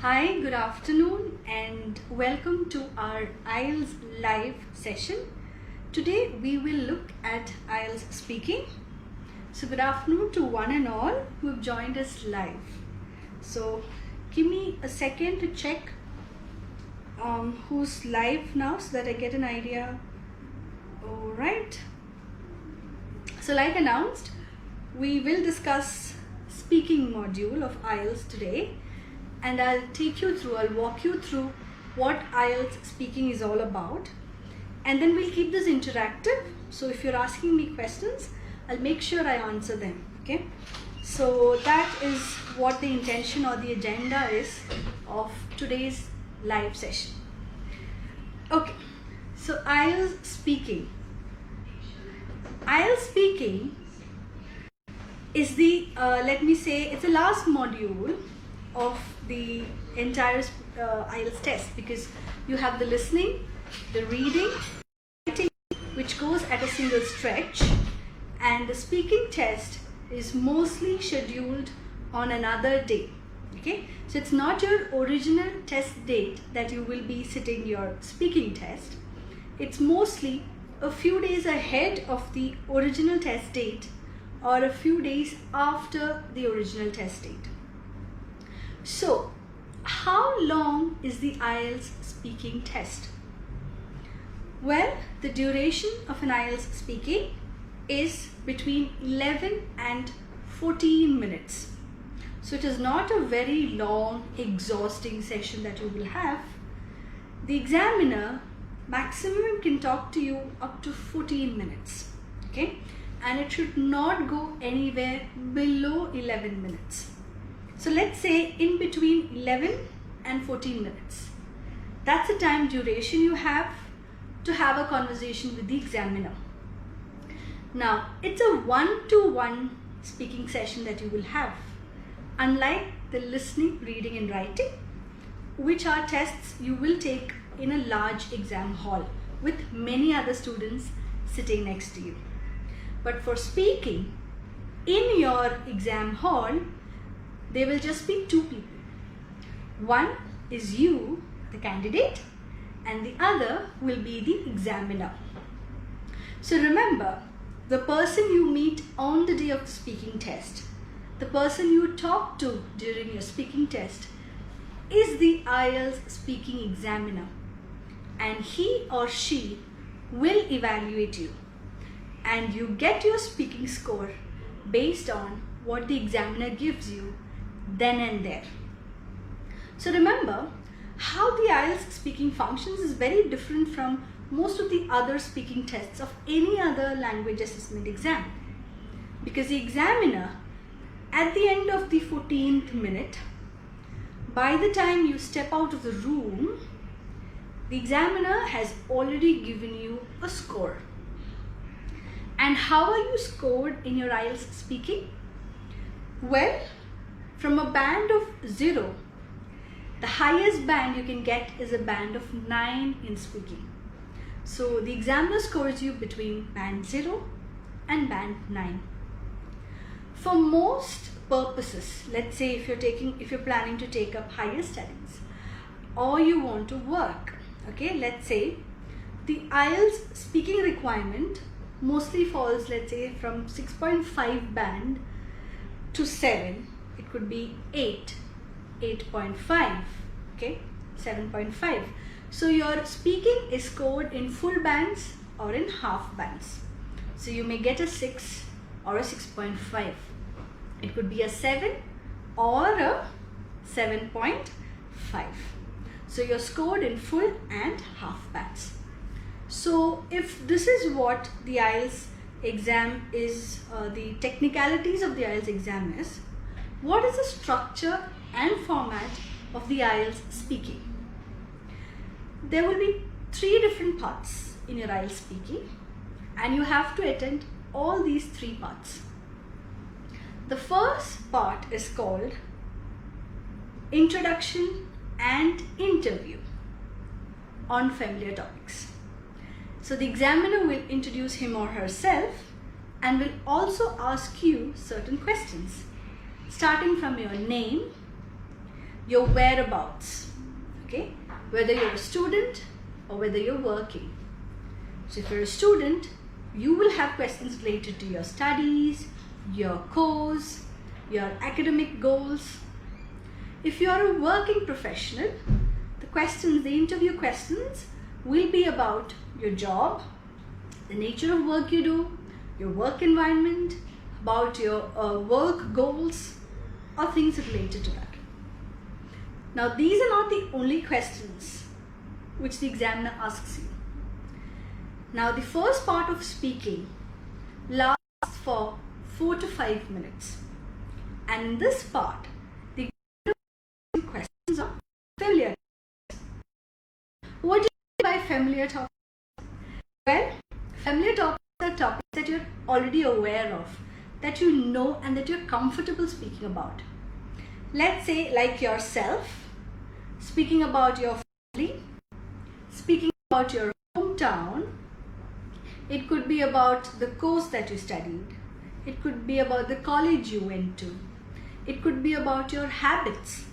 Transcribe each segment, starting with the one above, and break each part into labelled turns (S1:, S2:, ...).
S1: Hi, good afternoon and welcome to our IELTS live session. Today we will look at IELTS speaking. So good afternoon to one and all who have joined us live. So give me a second to check who's live now so that I get an idea. Alright. So like announced, we will discuss speaking module of IELTS today. And I'll walk you through what IELTS speaking is all about. And then we'll keep this interactive. So if you're asking me questions, I'll make sure I answer them, okay? So that is what the intention or the agenda is of today's live session. Okay, so IELTS speaking. IELTS speaking is the, it's the last module of the entire IELTS test, because you have the listening, the reading, writing, which goes at a single stretch, and the speaking test is mostly scheduled on another day. Okay, so it's not your original test date that you will be sitting your speaking test. It's mostly a few days ahead of the original test date or a few days after the original test date. So, how long is the IELTS speaking test? Well, the duration of an IELTS speaking is between 11 and 14 minutes. So it is not a very long, exhausting session that you will have. The examiner maximum can talk to you up to 14 minutes, okay? And it should not go anywhere below 11 minutes. So let's say in between 11 and 14 minutes. That's the time duration you have to have a conversation with the examiner. Now, it's a one-to-one speaking session that you will have. Unlike the listening, reading and writing, which are tests you will take in a large exam hall with many other students sitting next to you. But for speaking, in your exam hall, there will just be two people. One is you, the candidate, and the other will be the examiner. So remember, the person you meet on the day of the speaking test, the person you talk to during your speaking test, is the IELTS speaking examiner, and he or she will evaluate you, and you get your speaking score based on what the examiner gives you then and there. So remember, how the IELTS speaking functions is very different from most of the other speaking tests of any other language assessment exam, because the examiner, at the end of the 14th minute, by the time you step out of the room, the examiner has already given you a score. And how are you scored in your IELTS speaking? Well, from a band of 0, the highest band you can get is a band of 9 in speaking. So the examiner scores you between band 0 and band 9. For most purposes, let's say if you're planning to take up higher studies or you want to work, okay, let's say the IELTS speaking requirement mostly falls, let's say, from 6.5 band to 7. It could be 8, 8.5, okay, 7.5. So your speaking is scored in full bands or in half bands. So you may get a 6 or a 6.5. It could be a 7 or a 7.5. So you're scored in full and half bands. So if this is what the IELTS exam is, the technicalities of the IELTS exam is, what is the structure and format of the IELTS speaking? There will be 3 different parts in your IELTS speaking, and you have to attend all these 3 parts. The first part is called Introduction and Interview on familiar topics. So the examiner will introduce him or herself and will also ask you certain questions, starting from your name, your whereabouts, okay? Whether you're a student or whether you're working. So if you're a student, you will have questions related to your studies, your course, your academic goals. If you're a working professional, the interview questions will be about your job, the nature of work you do, your work environment, about your work goals, or things related to that. Now, these are not the only questions which the examiner asks you. Now, the first part of speaking lasts for 4 to 5 minutes. And in this part, the questions are familiar. What do you mean by familiar topics? Well, familiar topics are topics that you're already aware of, that you know and that you're comfortable speaking about. Let's say, like yourself, speaking about your family, speaking about your hometown. It could be about the course that you studied. It could be about the college you went to. It could be about your habits,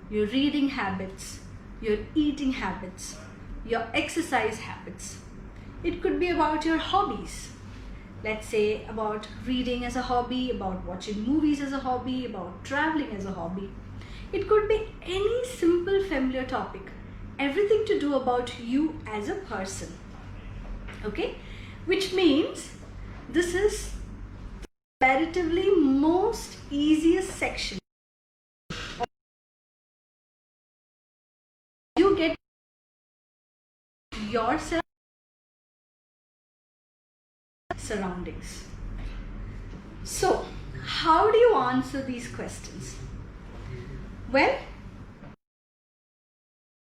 S1: your reading habits, your eating habits, your exercise habits. It could be about your hobbies. Let's say about reading as a hobby, about watching movies as a hobby, about traveling as a hobby. It could be any simple familiar topic, everything to do about you as a person. Okay? Which means this is comparatively most easiest section. You get yourself, surroundings. So, how do you answer these questions? Well,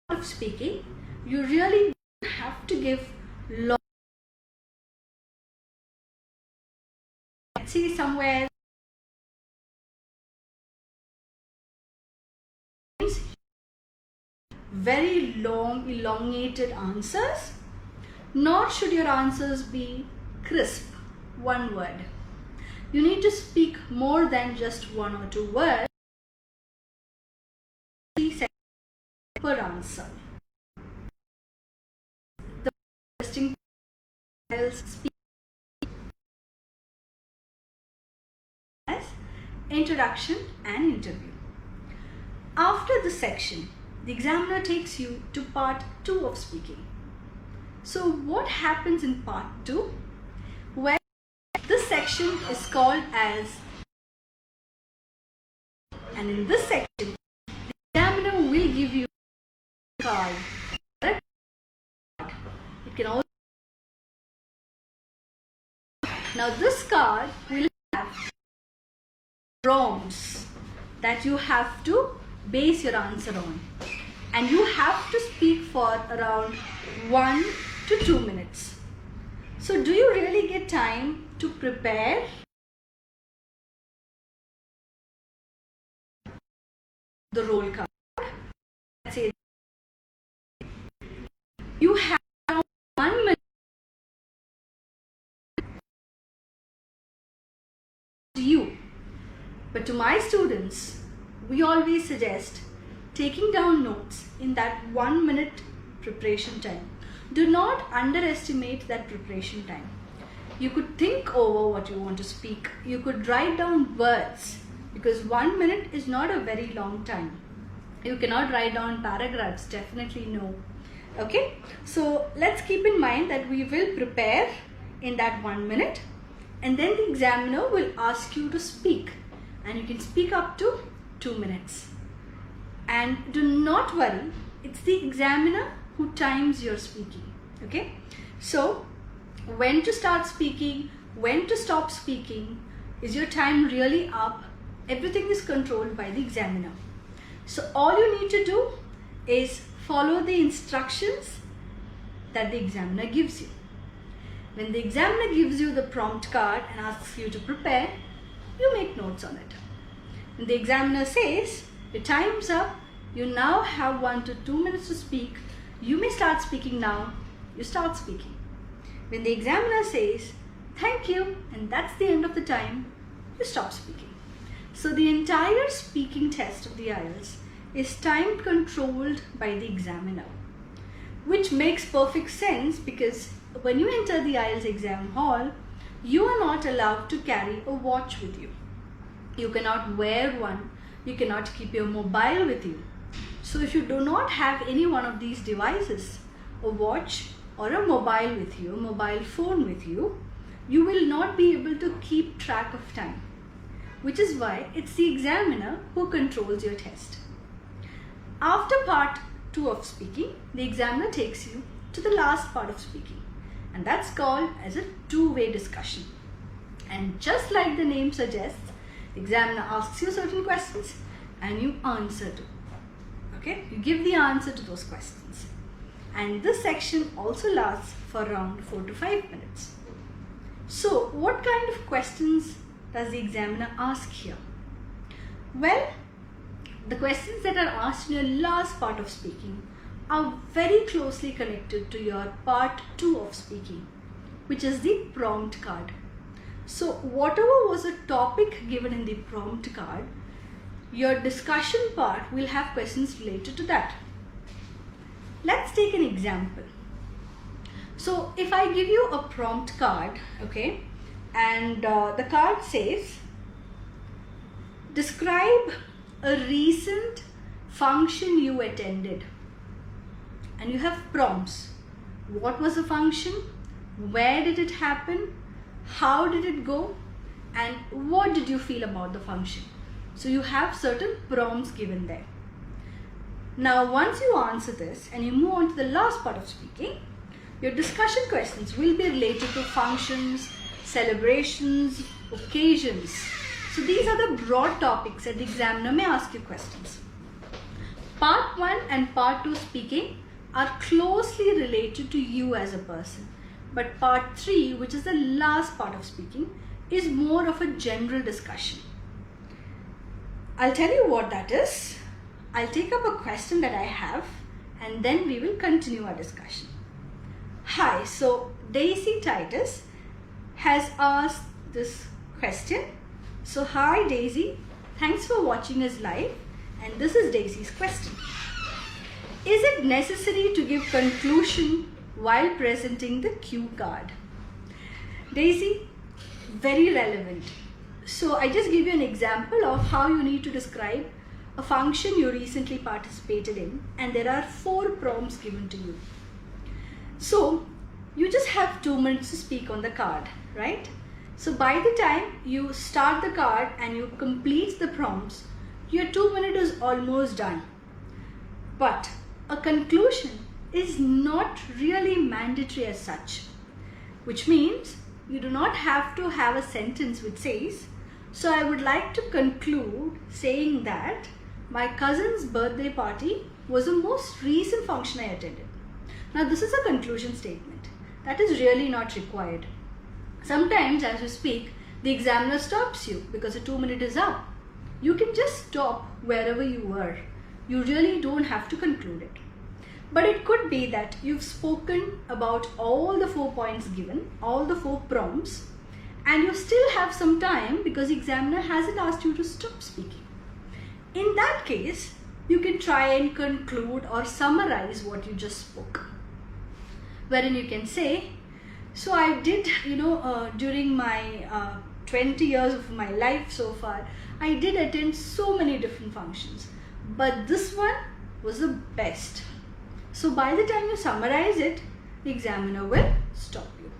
S1: of speaking, you really have to give long. Let's see somewhere. Very long, elongated answers. Nor should your answers be crisp, one word. You need to speak more than just 1 or 2 words. 3 seconds per answer. The interesting speak as introduction and interview. After this section, the examiner takes you to part 2 of speaking. So what happens in part 2? Well, this section is called as, and in this section, the examiner will give you a card. It can also. Now this card will have prompts that you have to base your answer on, and you have to speak for around 1 to 2 minutes. So do you really get time to prepare? The roll card. Let's say you have around 1 minute to you. But to my students, we always suggest taking down notes in that 1 minute preparation time. Do not underestimate that preparation time. You could think over what you want to speak. You could write down words, because 1 minute is not a very long time. You cannot write down paragraphs, definitely no. Okay, so let's keep in mind that we will prepare in that 1 minute, and then the examiner will ask you to speak, and you can speak up to 2 minutes. And do not worry, it's the examiner who times your speaking. Okay, so when to start speaking, when to stop speaking, is your time really up? Everything is controlled by the examiner. So all you need to do is follow the instructions that the examiner gives you. When the examiner gives you the prompt card and asks you to prepare, you make notes on it. When the examiner says, your time's up, you now have 1 to 2 minutes to speak, you may start speaking now, you start speaking. When the examiner says, thank you, and that's the end of the time, you stop speaking. So the entire speaking test of the IELTS is time controlled by the examiner, which makes perfect sense because when you enter the IELTS exam hall, you are not allowed to carry a watch with you. You cannot wear one. You cannot keep your mobile with you. So if you do not have any one of these devices, a watch or a mobile with you, a mobile phone with you, you will not be able to keep track of time, which is why it's the examiner who controls your test. After part 2 of speaking, the examiner takes you to the last part of speaking, and that's called as a two-way discussion. And just like the name suggests, the examiner asks you certain questions and you answer to. Okay, you give the answer to those questions. And this section also lasts for around 4 to 5 minutes. So, what kind of questions does the examiner ask here? Well, the questions that are asked in your last part of speaking are very closely connected to your part 2 of speaking, which is the prompt card. So, whatever was the topic given in the prompt card, your discussion part will have questions related to that. Let's take an example. So if I give you a prompt card, okay, and the card says, describe a recent function you attended, and you have prompts. What was the function? Where did it happen? How did it go? And what did you feel about the function? So you have certain prompts given there. Now once you answer this and you move on to the last part of speaking, your discussion questions will be related to functions, celebrations, occasions. So these are the broad topics that the examiner may ask you questions. Part 1 and part 2 speaking are closely related to you as a person. But part 3, which is the last part of speaking, is more of a general discussion. I'll tell you what that is. I'll take up a question that I have and then we will continue our discussion. Hi, so Daisy Titus has asked this question. So hi Daisy, thanks for watching us live, and this is Daisy's question. Is it necessary to give conclusion while presenting the cue card? Daisy, very relevant. So I just give you an example of how you need to describe a function you recently participated in, and there are 4 prompts given to you. So you just have 2 minutes to speak on the card, right? So by the time you start the card and you complete the prompts, your 2 minutes is almost done. But a conclusion is not really mandatory as such, which means you do not have to have a sentence which says, so I would like to conclude saying that my cousin's birthday party was the most recent function I attended. Now this is a conclusion statement. That is really not required. Sometimes as you speak, the examiner stops you because the 2 minutes is up. You can just stop wherever you were. You really don't have to conclude it. But it could be that you've spoken about all the 4 points given, all the 4 prompts, and you still have some time because the examiner hasn't asked you to stop speaking. In that case, you can try and conclude or summarize what you just spoke. Wherein you can say, so I did, during my 20 years of my life so far, I did attend so many different functions, but this one was the best. So by the time you summarize it, the examiner will stop you.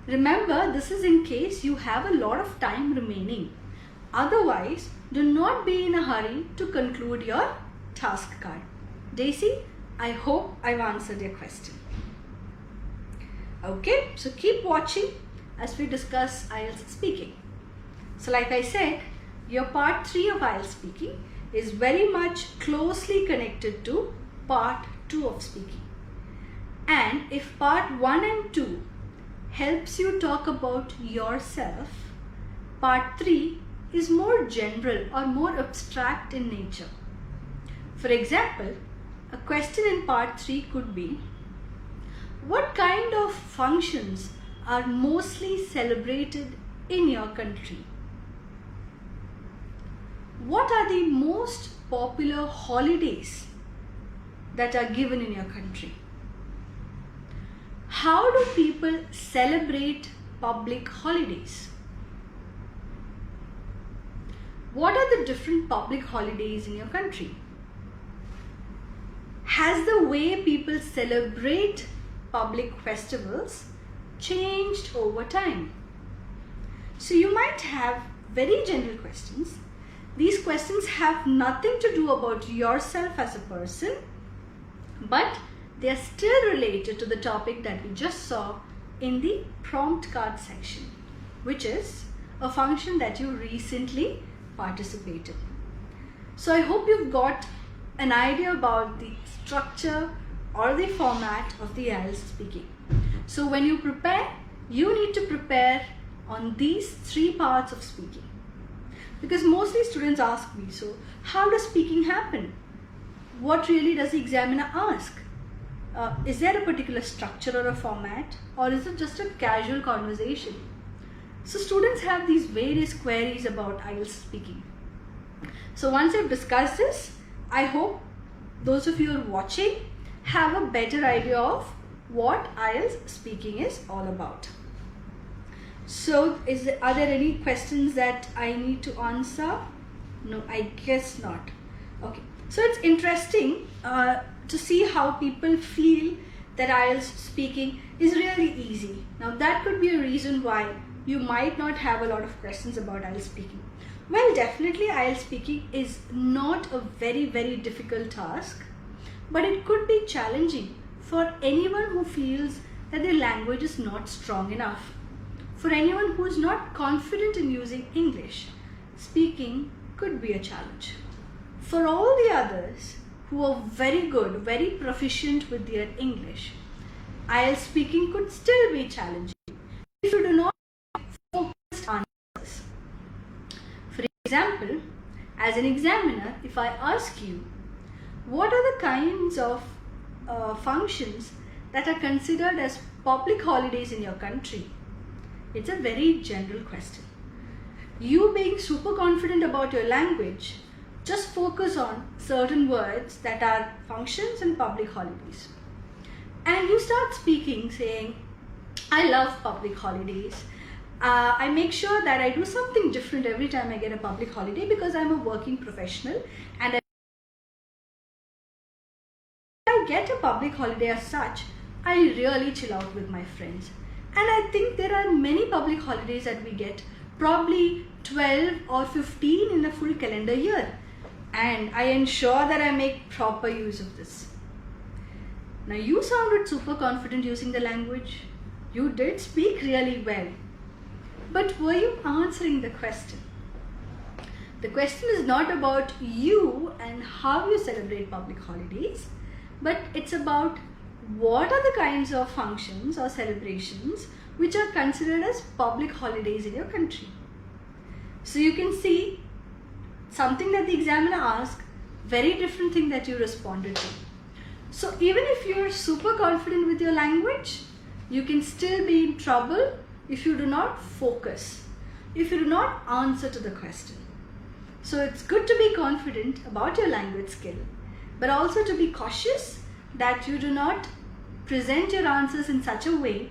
S1: Remember, this is in case you have a lot of time remaining. Otherwise, do not be in a hurry to conclude your task card. Daisy, I hope I've answered your question. Okay, so keep watching as we discuss IELTS speaking. So like I said, your part 3 of IELTS speaking is very much closely connected to part 2 of speaking. And if part 1 and 2 helps you talk about yourself, part 3 is more general or more abstract in nature. For example, a question in part 3 could be, what kind of functions are mostly celebrated in your country? what are the most popular holidays that are given in your country? How do people celebrate public holidays? What are the different public holidays in your country? Has the way people celebrate public festivals changed over time? So you might have very general questions. These questions have nothing to do about yourself as a person, but they are still related to the topic that we just saw in the prompt card section, which is a function that you recently participated. So I hope you've got an idea about the structure or the format of the IELTS speaking. So when you prepare, you need to prepare on these 3 parts of speaking. Because mostly students ask me, so how does speaking happen? What really does the examiner ask? Is there a particular structure or a format, or is it just a casual conversation? So students have these various queries about IELTS speaking. So once I've discussed this, I hope those of you who are watching have a better idea of what IELTS speaking is all about. So are there any questions that I need to answer? No, I guess not. Okay, so it's interesting to see how people feel that IELTS speaking is really easy. Now that could be a reason why you might not have a lot of questions about IELTS speaking. Well, definitely IELTS speaking is not a very difficult task, but it could be challenging for anyone who feels that their language is not strong enough. For anyone who is not confident in using English, speaking could be a challenge. For all the others who are very good, very proficient with their English, IELTS speaking could still be challenging if you do not focus on answers. For example, as an examiner, if I ask you, what are the kinds of functions that are considered as public holidays in your country? It's a very general question. You being super confident about your language, just focus on certain words that are functions and public holidays. And you start speaking saying, I love public holidays. I make sure that I do something different every time I get a public holiday because I'm a working professional, and I get a public holiday as such, I really chill out with my friends. And I think there are many public holidays that we get, probably 12 or 15 in a full calendar year. And I ensure that I make proper use of this. Now you sounded super confident using the language. You did speak really well. But were you answering the question? The question is not about you and how you celebrate public holidays, but it's about what are the kinds of functions or celebrations which are considered as public holidays in your country. So you can see something that the examiner asked, very different thing that you responded to. So even if you're super confident with your language, you can still be in trouble if you do not focus, if you do not answer to the question. So it's good to be confident about your language skill, but also to be cautious that you do not present your answers in such a way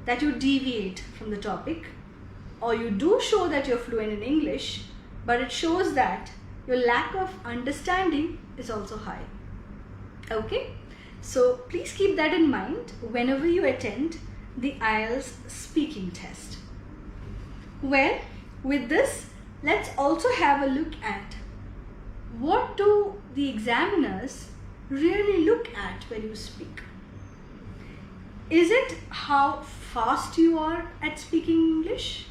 S1: that you deviate from the topic, or you do show that you're fluent in English, but it shows that your lack of understanding is also high. Okay, so please keep that in mind whenever you attend the IELTS speaking test. Well, with this, let's also have a look at what do the examiners really look at when you speak. Is it how fast you are at speaking English?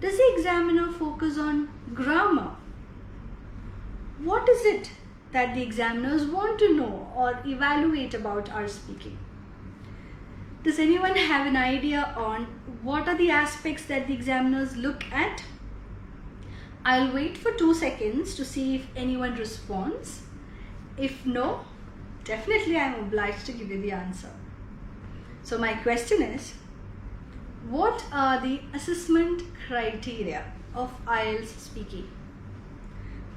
S1: Does the examiner focus on grammar? What is it that the examiners want to know or evaluate about our speaking? Does anyone have an idea on what are the aspects that the examiners look at? I'll wait for 2 seconds to see if anyone responds. If no, definitely I'm obliged to give you the answer. So my question is, what are the assessment criteria of IELTS speaking?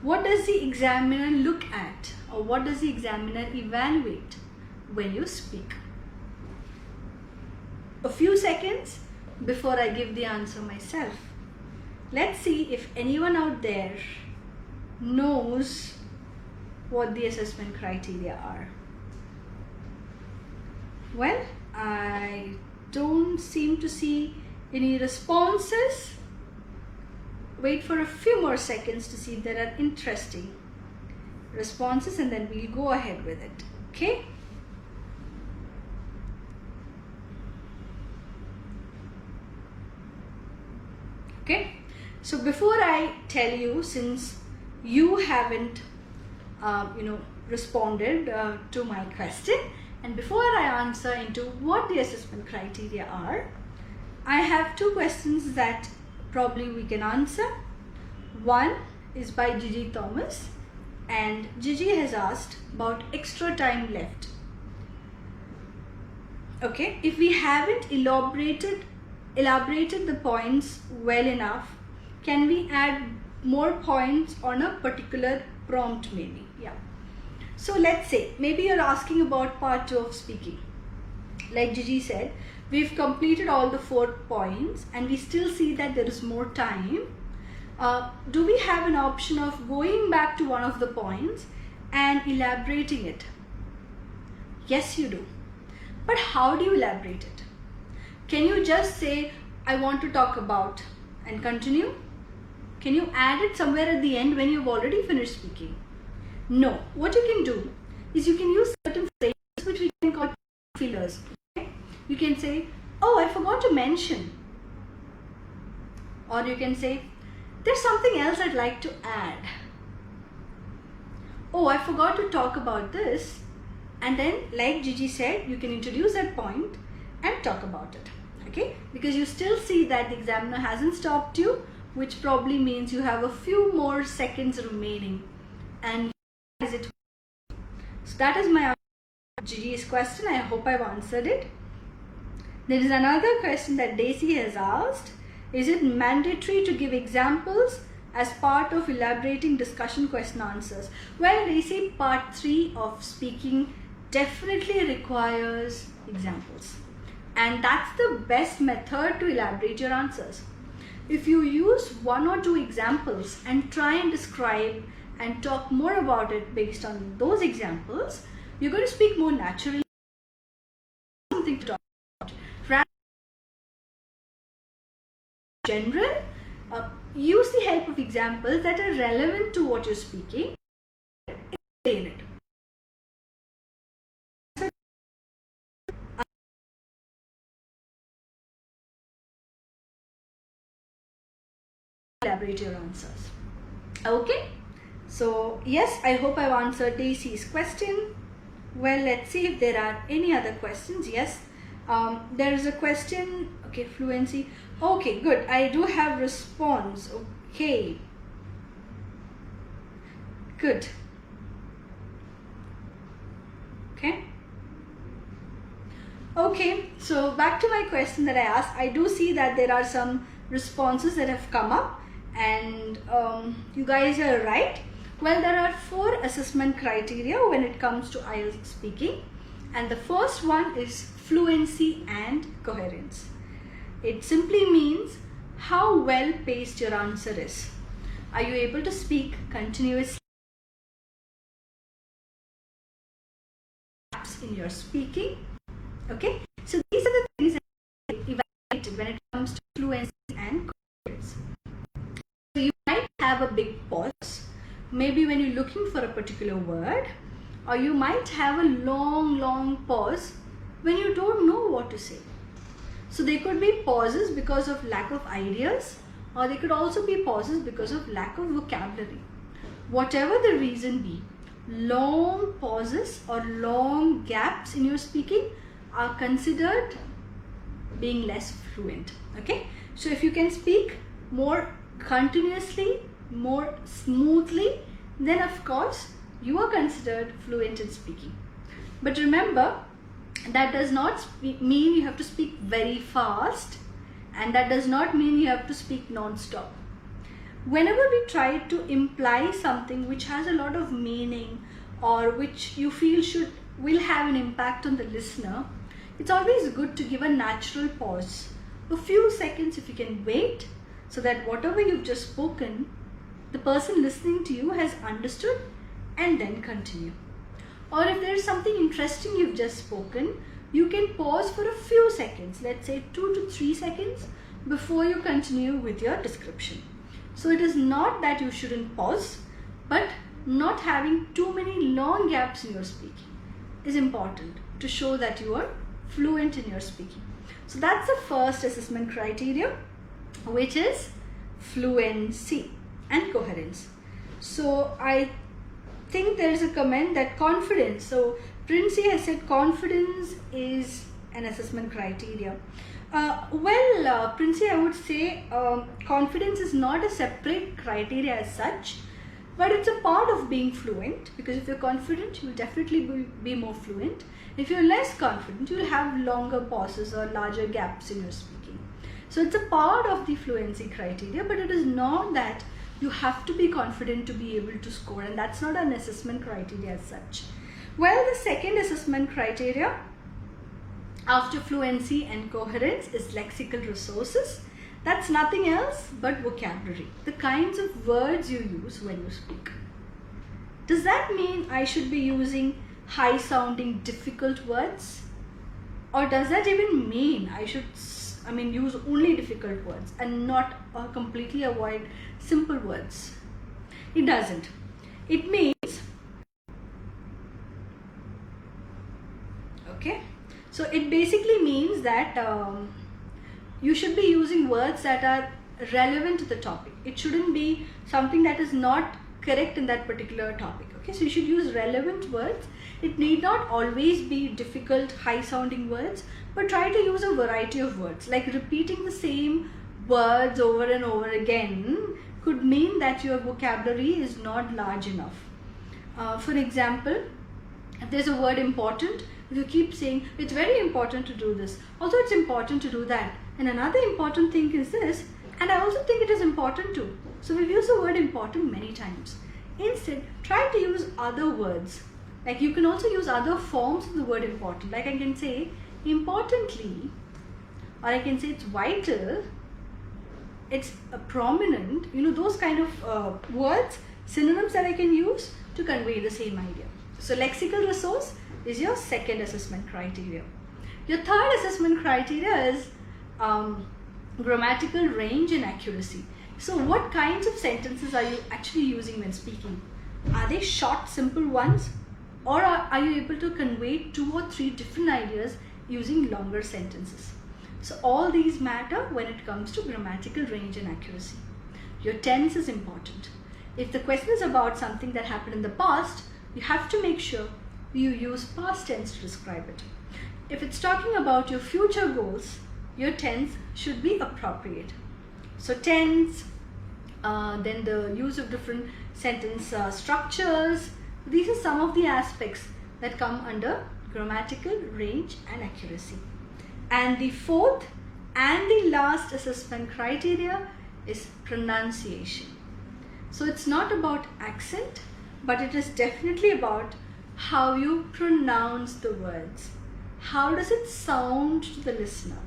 S1: What does the examiner look at, or what does the examiner evaluate when you speak? A few seconds before I give the answer myself. Let's see if anyone out there knows what the assessment criteria are. Well, I don't seem to see any responses. Wait for a few more seconds to see if there are interesting responses, and then we'll go ahead with it. Okay? Okay? So before I tell you, since you haven't responded to my question, and before I answer into what the assessment criteria are, I have two questions that probably we can answer. One is by Gigi Thomas, and Gigi has asked about extra time left. Okay, if we haven't elaborated the points well enough, can we add more points on a particular prompt maybe? Yeah. So let's say maybe you're asking about part 2 of speaking. Like Gigi said, we've completed all the 4 points and we still see that there is more time. Do we have an option of going back to one of the points and elaborating it? Yes, you do. But how do you elaborate it? Can you just say, I want to talk about, and continue? Can you add it somewhere at the end when you've already finished speaking? No. What you can do is you can use certain phrases which we can call fillers. Okay? You can say, oh, I forgot to mention. Or you can say, there's something else I'd like to add. Oh, I forgot to talk about this. And then, like Gigi said, you can introduce that point and talk about it. Okay? Because you still see that the examiner hasn't stopped you, which probably means you have a few more seconds remaining. And is it? So that is my answer to Gigi's question. I hope I've answered it. There is another question that Daisy has asked. Is it mandatory to give examples as part of elaborating discussion question answers? Well, Daisy, part 3 of speaking definitely requires examples. And that's the best method to elaborate your answers. If you use 1 or 2 examples and try and describe and talk more about it based on those examples, you're going to speak more naturally. Something to talk about. General, use the help of examples that are relevant to what you're speaking. Explain it. Elaborate your answers. Okay, so yes, I hope I've answered Daisy's question. Well, let's see if there are any other questions. Yes, there is a question. Okay, fluency. Okay, good. I do have response. Okay, good. Okay. Okay, so back to my question that I asked. I do see that there are some responses that have come up, and you guys are right. Well, there are 4 assessment criteria when it comes to IELTS speaking, and the first one is fluency and coherence. It simply means how well paced your answer is. Are you able to speak continuously in your speaking? Okay, so these are the things that are evaluated when it comes to fluency and coherence. So you might have a big pause, maybe when you're looking for a particular word, or you might have a long pause when you don't know what to say. So there could be pauses because of lack of ideas, or there could also be pauses because of lack of vocabulary. Whatever the reason be, long pauses or long gaps in your speaking are considered being less fluent. Okay, so if you can speak more continuously, more smoothly, then of course you are considered fluent in speaking. But remember, that does not mean you have to speak very fast, and that does not mean you have to speak non-stop. whenever we try to imply something which has a lot of meaning or which you feel will have an impact on the listener, it's always good to give a natural pause. A few seconds if you can wait, so that whatever you've just spoken, the person listening to you has understood, and then continue. Or if there is something interesting you've just spoken, you can pause for a few seconds, let's say 2 to 3 seconds, before you continue with your description. So it is not that you shouldn't pause, but not having too many long gaps in your speaking is important to show that you are fluent in your speaking. So that's the first assessment criteria, which is fluency and coherence. So I think there is a comment that confidence. So Princey has said confidence is an assessment criteria. Princey, I would say confidence is not a separate criteria as such, but it's a part of being fluent, because if you're confident, you'll definitely be more fluent. If you're less confident, you'll have longer pauses or larger gaps in your speaking. So it's a part of the fluency criteria, but it is not that you have to be confident to be able to score, and that's not an assessment criteria as such. Well, the second assessment criteria after fluency and coherence is lexical resources. That's nothing else but vocabulary, the kinds of words you use when you speak. Does that mean I should be using high sounding difficult words? Or does that even mean I should use only difficult words and not completely avoid simple words? It doesn't. It means, okay, so it basically means that you should be using words that are relevant to the topic. It shouldn't be something that is not correct in that particular topic. Okay, so you should use relevant words. It need not always be difficult, high sounding words, but try to use a variety of words. Like repeating the same words over and over again could mean that your vocabulary is not large enough. For example, if there's a word important, if you keep saying it's very important to do this, also it's important to do that, and another important thing is this, and I also think it is important too. So we've used the word important many times. Instead, try to use other words. Like you can also use other forms of the word important. Like I can say importantly, or I can say it's vital, it's prominent, those kind of words, synonyms that I can use to convey the same idea. So lexical resource is your second assessment criteria. Your third assessment criteria is grammatical range and accuracy. So what kinds of sentences are you actually using when speaking? Are they short, simple ones? Or are you able to convey 2 or 3 different ideas using longer sentences? So all these matter when it comes to grammatical range and accuracy. Your tense is important. If the question is about something that happened in the past, you have to make sure you use past tense to describe it. If it's talking about your future goals, your tense should be appropriate. So tense, then the use of different sentence structures, these are some of the aspects that come under grammatical range and accuracy. And the fourth and the last assessment criteria is pronunciation. So it's not about accent, but it is definitely about how you pronounce the words. How does it sound to the listener?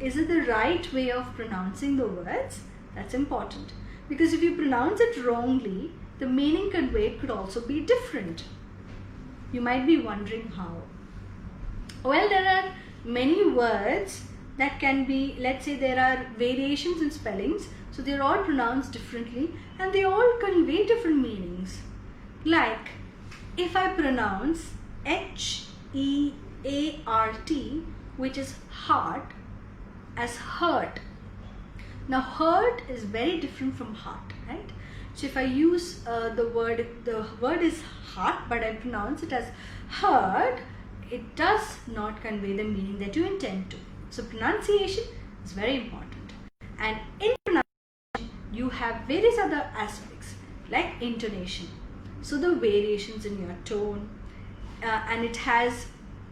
S1: Is it the right way of pronouncing the words? That's important. Because if you pronounce it wrongly, the meaning conveyed could also be different. You might be wondering how. Well, there are many words that can be, let's say there are variations in spellings, so they're all pronounced differently and they all convey different meanings. Like if I pronounce H-E-A-R-T, which is heart, as hurt. Now hurt is very different from heart, right? So if I use the word is heart, but I pronounce it as hurt, it does not convey the meaning that you intend to. So pronunciation is very important. And in pronunciation, you have various other aspects like intonation. So the variations in your tone, and it has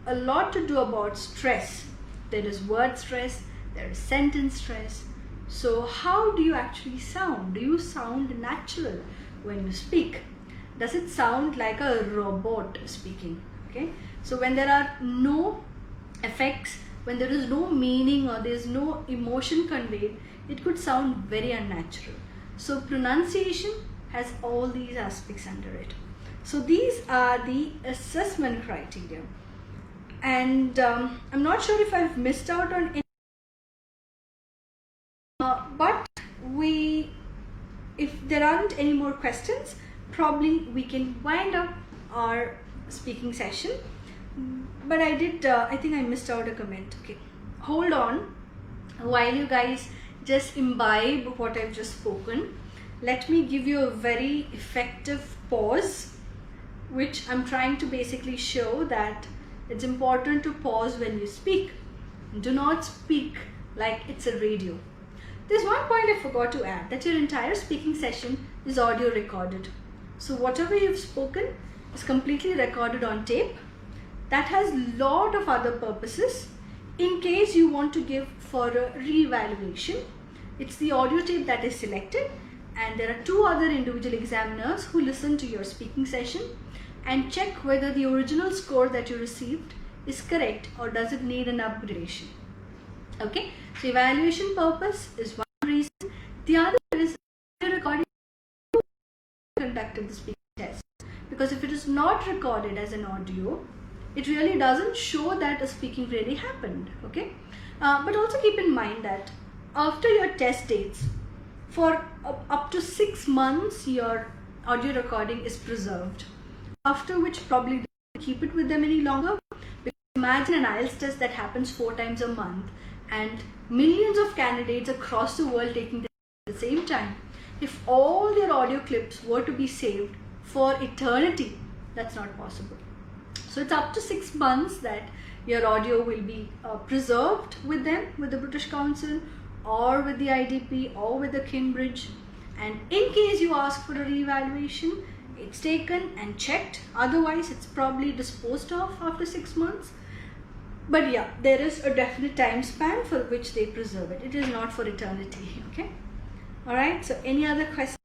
S1: a lot to do about stress. There is word stress, there is sentence stress. So how do you actually sound? Do you sound natural when you speak? Does it sound like a robot speaking? Okay, so when there are no effects, when there is no meaning or there is no emotion conveyed, it could sound very unnatural. So pronunciation has all these aspects under it. So these are the assessment criteria, and I'm not sure if I've missed out on any, but if there aren't any more questions, probably we can wind up our speaking session. But I think I missed out a comment. Okay, hold on while you guys just imbibe what I've just spoken. Let me give you a very effective pause, which I'm trying to basically show that it's important to pause when you speak. Do not speak like it's a radio. There's one point I forgot to add, that your entire speaking session is audio recorded. So whatever you've spoken is completely recorded on tape. That has a lot of other purposes. In case you want to give for a re-evaluation, it's the audio tape that is selected, and there are 2 other individual examiners who listen to your speaking session and check whether the original score that you received is correct or does it need an upgradation. Okay, so evaluation purpose is one reason. The other is recording conducted the speaking test, because if it is not recorded as an audio, it really doesn't show that a speaking really happened. Okay, but also keep in mind that after your test dates, for up to 6 months, your audio recording is preserved, after which probably they don't keep it with them any longer. Because imagine an IELTS test that happens 4 times a month and millions of candidates across the world taking the test at the same time. If all their audio clips were to be saved for eternity, that's not possible. So it's up to 6 months that your audio will be preserved with them, with the British Council or with the IDP or with the Cambridge. And in case you ask for a re-evaluation, it's taken and checked. Otherwise, it's probably disposed of after 6 months. But yeah, there is a definite time span for which they preserve it. It is not for eternity. Okay. All right. So any other questions?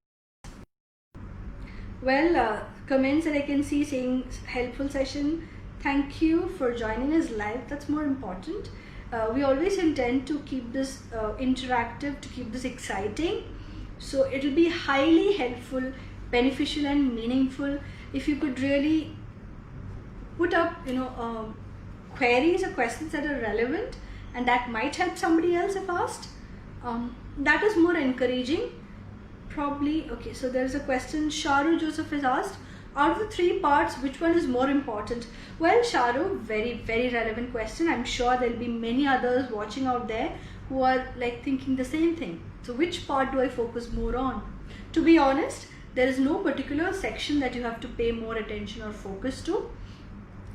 S1: Well, comments that I can see saying helpful session. Thank you for joining us live. That's more important. We always intend to keep this interactive, to keep this exciting. So it will be highly helpful, beneficial and meaningful if you could really put up, queries or questions that are relevant and that might help somebody else if asked. That is more encouraging. Probably, okay, so there's a question Sharu Joseph has asked, out of the 3 parts, which one is more important? Well, Sharu, very, very relevant question. I'm sure there'll be many others watching out there who are like thinking the same thing. So which part do I focus more on? To be honest, there is no particular section that you have to pay more attention or focus to.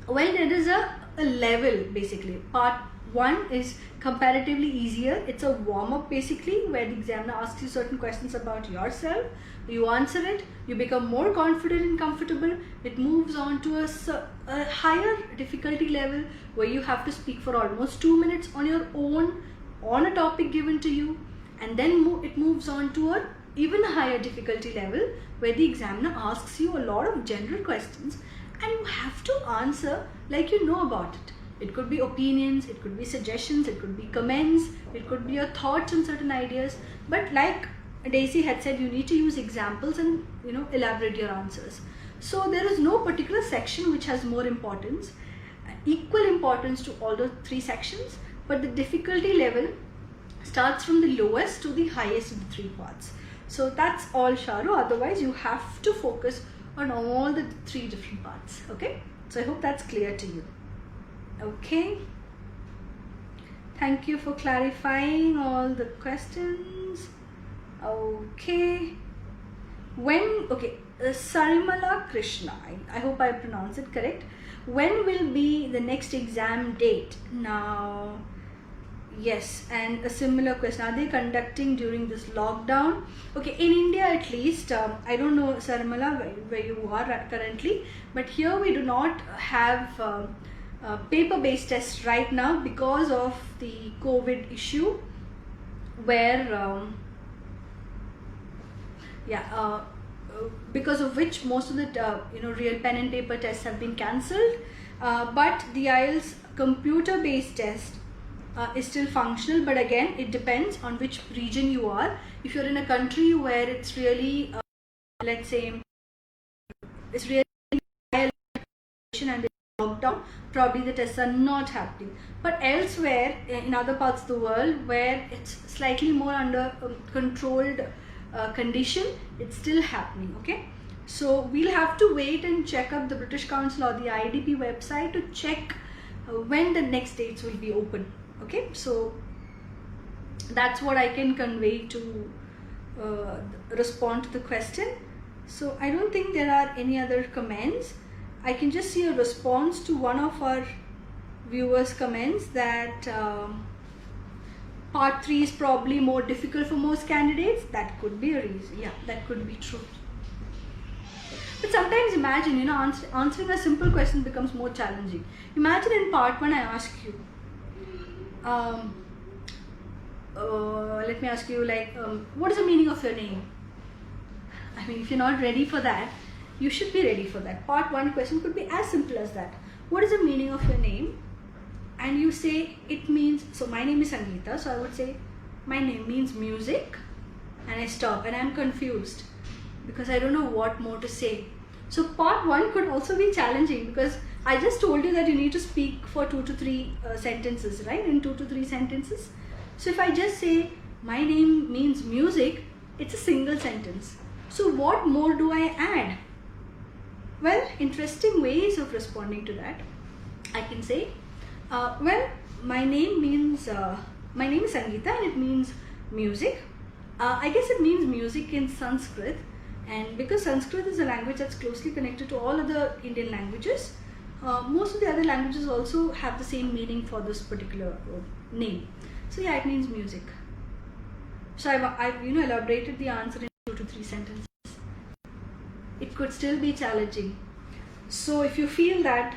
S1: Well, there is a level basically. Part 1 is comparatively easier. It's a warm-up basically, where the examiner asks you certain questions about yourself. You answer it, you become more confident and comfortable. It moves on to a higher difficulty level where you have to speak for almost 2 minutes on your own on a topic given to you, and then it moves on to a even higher difficulty level where the examiner asks you a lot of general questions and you have to answer like you know about it. It could be opinions, it could be suggestions, it could be comments, it could be your thoughts on certain ideas. But like Daisy had said, you need to use examples and elaborate your answers. So there is no particular section which has more importance. Equal importance to all the 3 sections, but the difficulty level starts from the lowest to the highest in the 3 parts. So that's all, Sharu. Otherwise, you have to focus on all the 3 different parts. Okay, so I hope that's clear to you. Okay, thank you for clarifying all the questions. Okay, Sarimala Krishna, I hope I pronounced it correct. When will be the next exam date? Now, yes, and a similar question, are they conducting during this lockdown? Okay, in India at least, I don't know, Sarimala, where you are currently, but here we do not have paper-based tests right now because of the COVID issue. where because of which most of the real pen and paper tests have been cancelled, but the IELTS computer based test is still functional. But again, it depends on which region you are. If you're in a country where it's really let's say it's really high and lockdown, probably the tests are not happening. But elsewhere in other parts of the world where it's slightly more under controlled condition, it's still happening. Okay, so we'll have to wait and check up the British Council or the IDP website to check when the next dates will be open. Okay, so that's what I can convey to respond to the question. So I don't think there are any other comments. I can just see a response to one of our viewers' comments that part 3 is probably more difficult for most candidates. That could be a reason. Yeah, that could be true. But sometimes imagine, answering a simple question becomes more challenging. Imagine in part 1 I ask you, let me ask you what is the meaning of your name? I mean, if you're not ready for that, you should be ready for that. Part 1 question could be as simple as that. What is the meaning of your name? And you say it means, so my name is Sangeeta, so I would say my name means music, and I stop and I'm confused because I don't know what more to say. So part 1 could also be challenging because I just told you that you need to speak for 2 to 3 sentences, right? In 2 to 3 sentences. So if I just say my name means music, it's a single sentence. So what more do I add? Well, interesting ways of responding to that. I can say, well, my name is Sangeeta and it means music. I guess it means music in Sanskrit, and because Sanskrit is a language that's closely connected to all other Indian languages, most of the other languages also have the same meaning for this particular name. So yeah, it means music. So I've elaborated the answer in 2 to 3 sentences. It could still be challenging. So if you feel that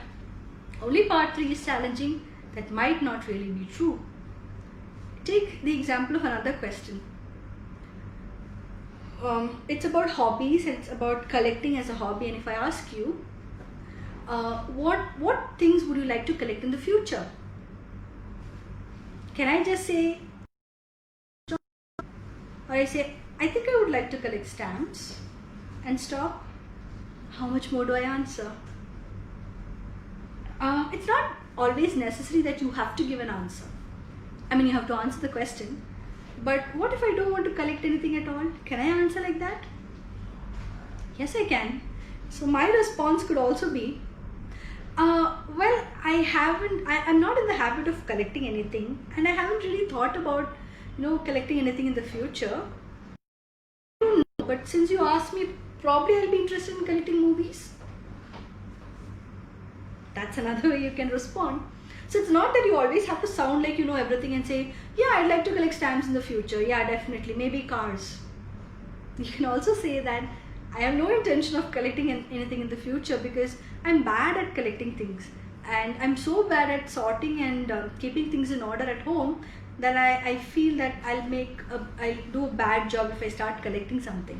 S1: only part 3 is challenging, that might not really be true. Take the example of another question. It's about hobbies, it's about collecting as a hobby, and if I ask you, what things would you like to collect in the future? Can I just say, or I say, I think I would like to collect stamps, and stop? How much more do I answer? It's not always necessary that you have to give an answer. I mean, you have to answer the question, but what if I don't want to collect anything at all? Can I answer like that? Yes, I can. So my response could also be, well, I'm not in the habit of collecting anything, and I haven't really thought about, collecting anything in the future. I don't know, but since you asked me, probably I'll be interested in collecting movies. That's another way you can respond. So it's not that you always have to sound like you know everything and say, yeah, I'd like to collect stamps in the future. Yeah, definitely. Maybe cars. You can also say that I have no intention of collecting anything in the future because I'm bad at collecting things. And I'm so bad at sorting and keeping things in order at home that I feel that I'll do a bad job if I start collecting something.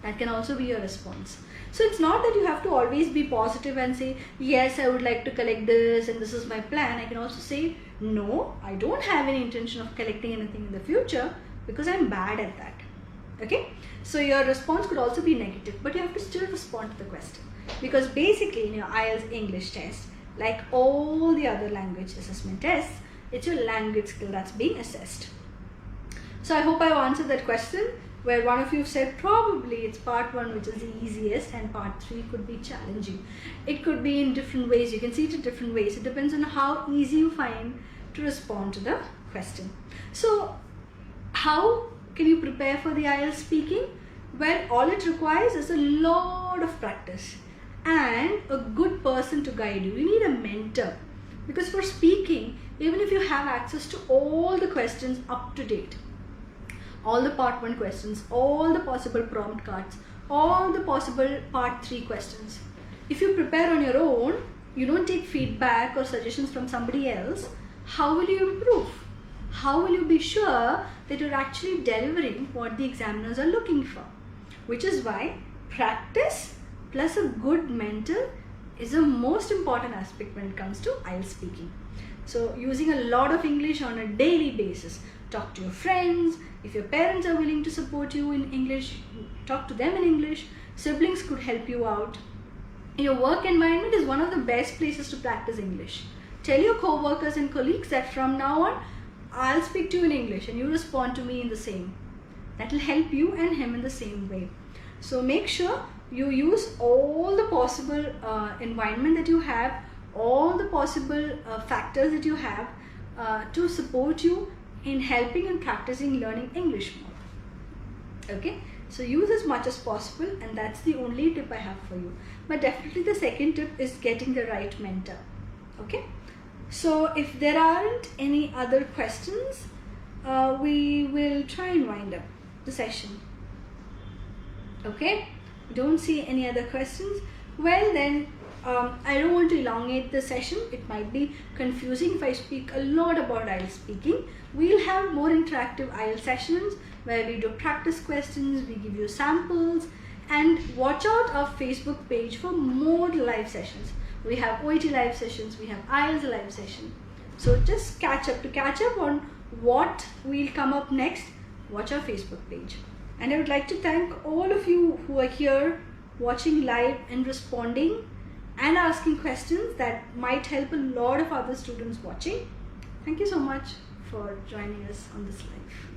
S1: That can also be your response. So it's not that you have to always be positive and say, yes, I would like to collect this and this is my plan. I can also say, no, I don't have any intention of collecting anything in the future because I'm bad at that. Okay? So your response could also be negative, but you have to still respond to the question. Because basically in your IELTS English test, like all the other language assessment tests, it's your language skill that's being assessed. So I hope I've answered that question, where one of you said probably it's part 1 which is the easiest and part 3 could be challenging. It could be in different ways. You can see it in different ways. It depends on how easy you find to respond to the question. So how can you prepare for the IELTS speaking? Well, all it requires is a lot of practice and a good person to guide you. You need a mentor, because for speaking, even if you have access to all the questions up to date, all the part 1 questions, all the possible prompt cards, all the possible part 3 questions, if you prepare on your own, you don't take feedback or suggestions from somebody else, how will you improve? how will you be sure that you're actually delivering what the examiners are looking for? Which is why practice plus a good mentor is the most important aspect when it comes to IELTS speaking. So using a lot of English on a daily basis. Talk to your friends. If your parents are willing to support you in English, talk to them in English. Siblings could help you out. Your work environment is one of the best places to practice English. Tell your co-workers and colleagues that from now on, I'll speak to you in English and you respond to me in the same. That will help you and him in the same way. So make sure you use all the possible environment that you have, all the possible factors that you have to support you in helping and practicing learning English more. Okay, so use as much as possible, and that's the only tip I have for you. But definitely the second tip is getting the right mentor. Okay, so if there aren't any other questions, we will try and wind up the session. Okay, don't see any other questions. Well then, I don't want to elongate the session. It might be confusing if I speak a lot about IELTS speaking. We'll have more interactive IELTS sessions where we do practice questions, we give you samples, and watch out our Facebook page for more live sessions. We have OET live sessions, we have IELTS live session. So just catch up on what will come up next. Watch our Facebook page. And I would like to thank all of you who are here watching live and responding and asking questions that might help a lot of other students watching. Thank you so much for joining us on this live.